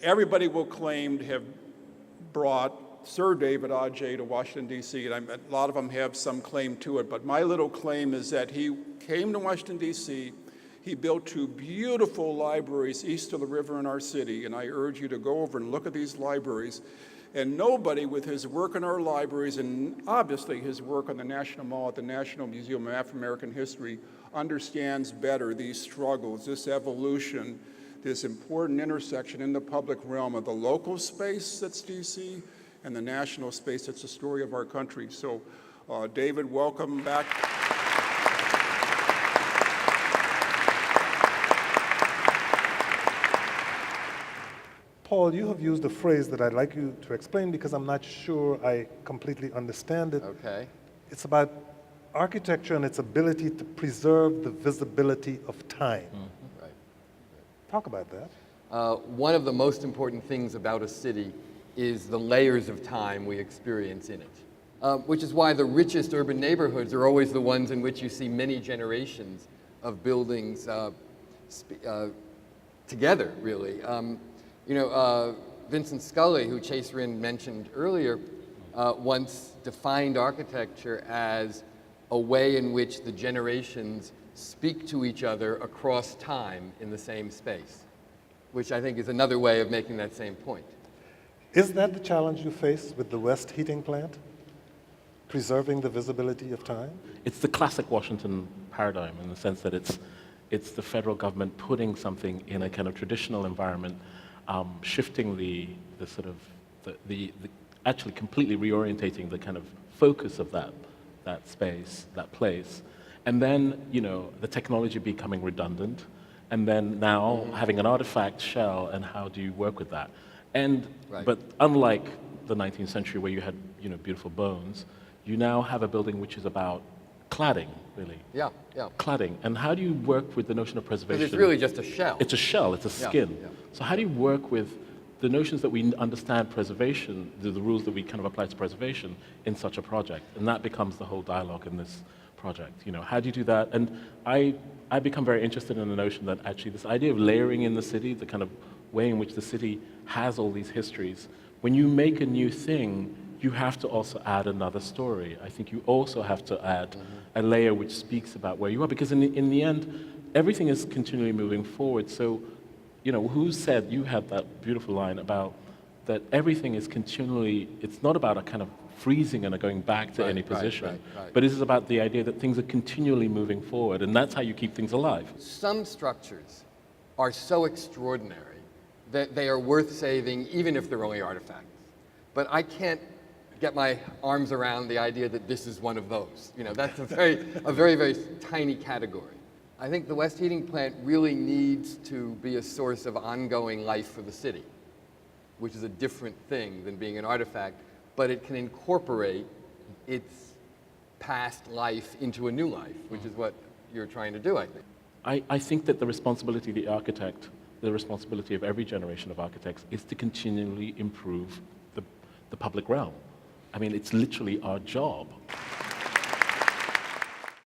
Everybody will claim to have brought Sir David Adjaye to Washington, D.C., and a lot of them have some claim to it, but my little claim is that he came to Washington, D.C., he built 2 beautiful libraries east of the river in our city, and I urge you to go over and look at these libraries. And nobody with his work in our libraries, and obviously his work on the National Mall at the National Museum of African American History, understands better these struggles, this evolution, this important intersection in the public realm of the local space that's DC and the national space that's the story of our country. So, David, welcome back. Paul, you have used a phrase that I'd like you to explain because I'm not sure I completely understand it. Okay. It's about architecture and its ability to preserve the visibility of time. Right. Talk about that. One of the most important things about a city is the layers of time we experience in it, which is why the richest urban neighborhoods are always the ones in which you see many generations of buildings together, really. Vincent Scully, who Chase Rinn mentioned earlier, once defined architecture as a way in which the generations speak to each other across time in the same space, which I think is another way of making that same point. Is that the challenge you face with the West Heating Plant? Preserving the visibility of time? It's the classic Washington paradigm in the sense that it's the federal government putting something in a kind of traditional environment, shifting the actually completely reorientating the kind of focus of that space, that place, and then the technology becoming redundant, and then now having an artifact shell, and how do you work with that? But unlike the 19th century where you had beautiful bones, you now have a building which is about cladding, really. Yeah. Cladding. And how do you work with the notion of preservation? Because it's really just a shell. It's a shell, it's a skin. Yeah. So how do you work with the notions that we understand preservation, the rules that we kind of apply to preservation in such a project? And that becomes the whole dialogue in this project. How do you do that? And I become very interested in the notion that actually this idea of layering in the city, the kind of way in which the city has all these histories, when you make a new thing, you have to also add another story. I think you also have to add a layer which speaks about where you are, because in the end, everything is continually moving forward. So, who said, you had that beautiful line about that everything is continually, it's not about a kind of freezing and a going back to any position, but it is about the idea that things are continually moving forward, and that's how you keep things alive. Some structures are so extraordinary that they are worth saving, even if they're only artifacts. But I can't get my arms around the idea that this is one of those. That's a very, very tiny category. I think the West Heating Plant really needs to be a source of ongoing life for the city, which is a different thing than being an artifact, but it can incorporate its past life into a new life, which is what you're trying to do, I think. I think that the responsibility of the architect, the responsibility of every generation of architects, is to continually improve the public realm. I mean, it's literally our job.